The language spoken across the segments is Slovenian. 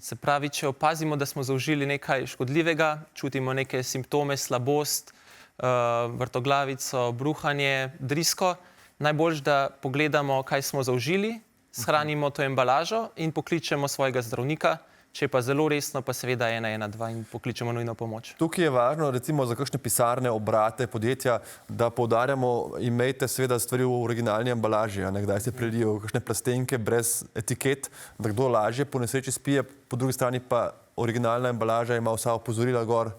Se pravi, če opazimo, da smo zaužili nekaj škodljivega, čutimo neke simptome, slabost, vrtoglavico, bruhanje, drisko, najboljše, da pogledamo, kaj smo zaužili, shranimo to embalažo in pokličemo svojega zdravnika. Če je pa zelo resno, pa seveda 112 in pokličemo nujno pomoč. Tukaj je važno, recimo za kakšne pisarne, obrate, podjetja, da poudarjamo, imejte seveda stvari v originalni embalaži, kdaj se prelijo kakšne plastenke brez etiket, da kdo lažje po nesreči spije, po drugi strani pa originalna embalaža ima vsa opozorila gor,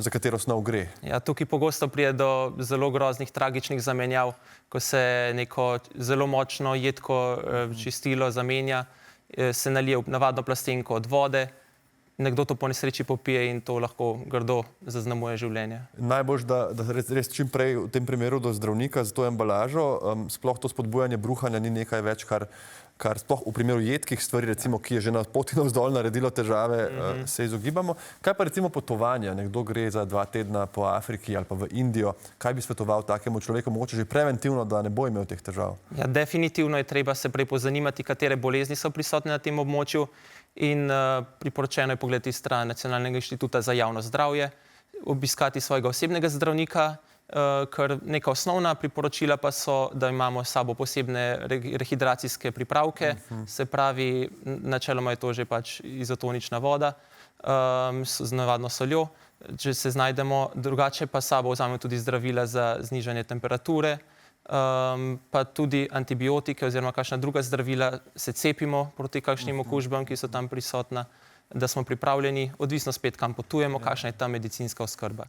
za katero snov gre. Ja, tukaj pogosto pride do zelo groznih, tragičnih zamenjav, ko se neko zelo močno jedko čistilo zamenja, se nalije v navadno plastenko od vode, nekdo to po nesreči popije in to lahko grdo zaznamuje življenje. Najboljše, da res čim prej v tem primeru do zdravnika za to embalažo, sploh to spodbujanje bruhanja ni nekaj več, kar sploh v primeru jedkih stvari, recimo, ki je že na poti navzdol naredilo težave, se izogibamo. Kaj pa recimo potovanja? Nekdo gre za 2 tedna po Afriki ali pa v Indijo. Kaj bi svetoval takemu človeku, mogoče že preventivno, da ne bo imel teh težav? Ja, definitivno je treba se prej pozanimati, katere bolezni so prisotne na tem območju in priporočeno je pogledati stran Nacionalnega inštituta za javno zdravje, obiskati svojega osebnega zdravnika, ker neka osnovna priporočila pa so, da imamo s sabo posebne rehidracijske pripravke, se pravi, načeloma je to že pač izotonična voda z navadno soljo, če se znajdemo, drugače pa s sabo vzamemo tudi zdravila za znižanje temperature, pa tudi antibiotike oziroma kakšna druga zdravila, se cepimo proti kakšnim okužbam, ki so tam prisotna, da smo pripravljeni, odvisno spet, kam potujemo, kakšna je ta medicinska oskrba.